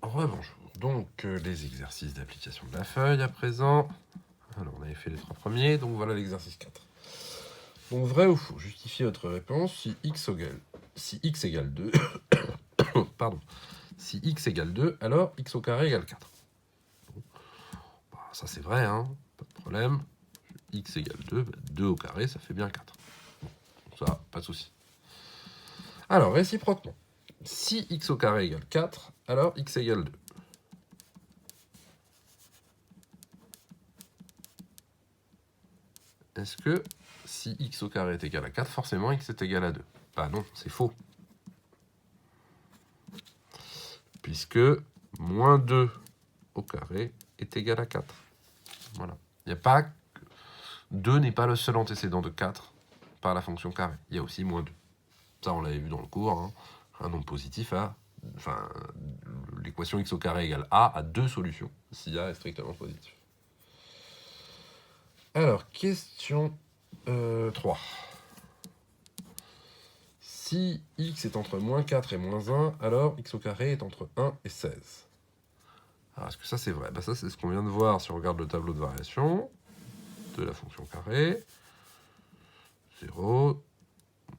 Rebonjour. Donc, les exercices d'application de la feuille à présent. Alors, on avait fait les 3 premiers, donc voilà l'exercice 4. Donc, vrai ou faux, justifiez votre réponse si x égale 2, pardon, si x égale 2, alors x au carré égale 4. Bon. Bah, ça c'est vrai, hein, pas de problème. X égale 2, 2 au carré, ça fait bien 4. Bon, ça, pas de souci. Alors, réciproquement, si x au carré égale 4, alors x égale 2. Est-ce que si x au carré est égal à 4, forcément x est égal à 2? Bah non, c'est faux. Puisque moins 2 au carré est égal à 4. Voilà. Il n'y a pas... 2 n'est pas le seul antécédent de 4 par la fonction carré. Il y a aussi moins 2. Ça, on l'avait vu dans le cours. Hein. Un nombre positif a... Enfin, l'équation x au carré égale a 2 solutions, si a est strictement positif. Alors, question 3. Si x est entre moins 4 et moins 1, alors x au carré est entre 1 et 16. Alors, est-ce que ça c'est vrai? Bah, ça c'est ce qu'on vient de voir si on regarde le tableau de variation de la fonction carré. 0,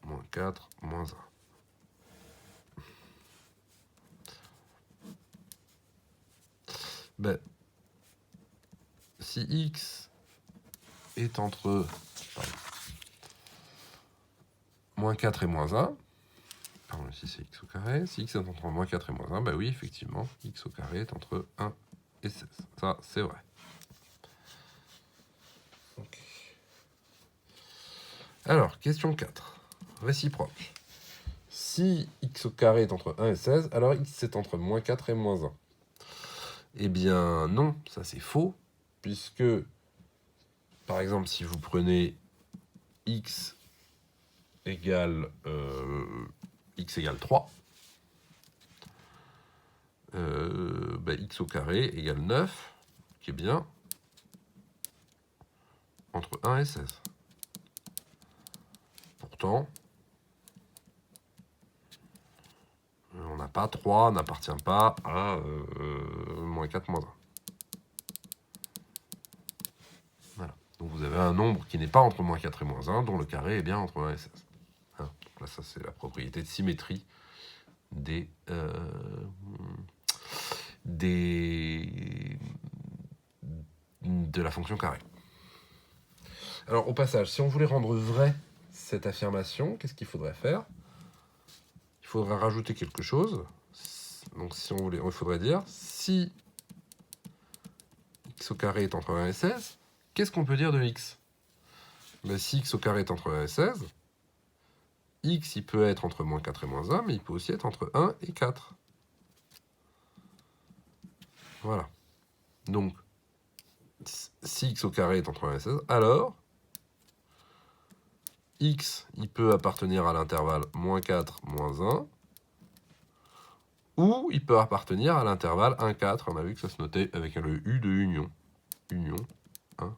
moins 4, moins 1. Ben, si x est entre moins 4 et moins 1, pardon, ici c'est x au carré, si x est entre moins 4 et moins 1, ben oui, effectivement, x au carré est entre 1 et 16. Ça, c'est vrai. Okay. Alors, question 4. Réciproque. Si x au carré est entre 1 et 16, alors x est entre moins 4 et moins 1. Eh bien non, ça c'est faux, puisque, par exemple, si vous prenez x égale 3, x au carré égale 9, qui est bien entre 1 et 16. Pourtant, on n'a pas 3, n'appartient pas à moins 4, moins 1. Voilà. Donc vous avez un nombre qui n'est pas entre moins 4 et moins 1, dont le carré est bien entre 1 et 16. Hein, donc là, ça c'est la propriété de symétrie de la fonction carré. Alors au passage, si on voulait rendre vrai cette affirmation, qu'est-ce qu'il faudrait faire? Il faudrait rajouter quelque chose. Donc si on voulait, il faudrait dire si x au carré est entre 1 et 16, qu'est-ce qu'on peut dire de x? Ben, si x au carré est entre 1 et 16, x il peut être entre moins 4 et moins 1, mais il peut aussi être entre 1 et 4. Voilà. Donc, si x au carré est entre 1 et 16, alors x, il peut appartenir à l'intervalle moins 4, moins 1, ou il peut appartenir à l'intervalle 1, 4. On a vu que ça se notait avec le U de union. Union 1,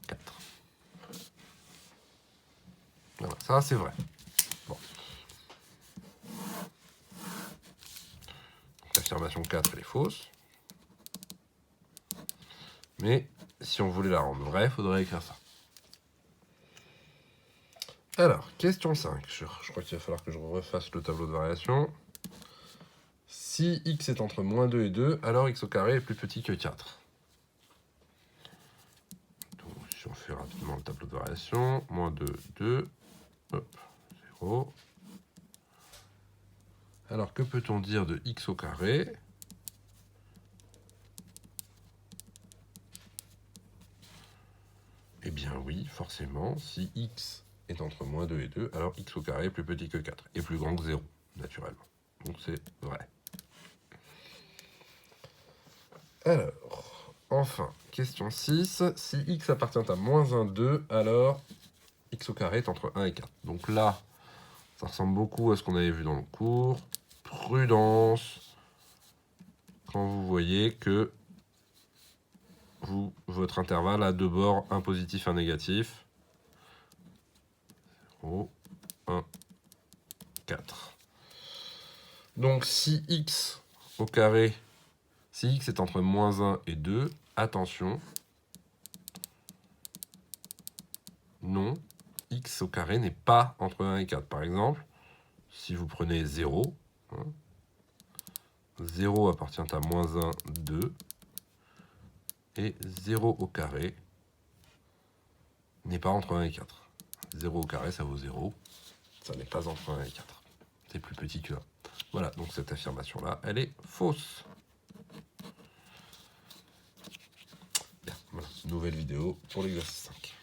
4. Voilà, ça c'est vrai. Bon. L'affirmation 4, elle est fausse. Mais si on voulait la rendre vraie, il faudrait écrire ça. Alors, question 5. Je crois qu'il va falloir que je refasse le tableau de variation. Si x est entre moins 2 et 2, alors x au carré est plus petit que 4. Donc, si on fait rapidement le tableau de variation, moins 2, 2, hop, 0. Alors, que peut-on dire de x au carré? Eh bien oui, forcément, si x est entre moins 2 et 2, alors x au carré est plus petit que 4, et plus grand que 0, naturellement. Donc c'est vrai. Alors, enfin, question 6. Si x appartient à moins 1, 2, alors x au carré est entre 1 et 4. Donc là, ça ressemble beaucoup à ce qu'on avait vu dans le cours. Prudence, quand vous voyez que votre intervalle a deux bords, un positif, un négatif. 0, 1, 4. Donc si x au carré, si x est entre moins 1 et 2, attention, non, x au carré n'est pas entre 1 et 4. Par exemple, si vous prenez 0, 0 appartient à moins 1, 2, et 0 au carré n'est pas entre 1 et 4. 0 au carré, ça vaut 0. Ça n'est pas entre 1 et 4. C'est plus petit que 1. Voilà, donc cette affirmation-là, elle est fausse. Bien, voilà, nouvelle vidéo pour l'exercice 5.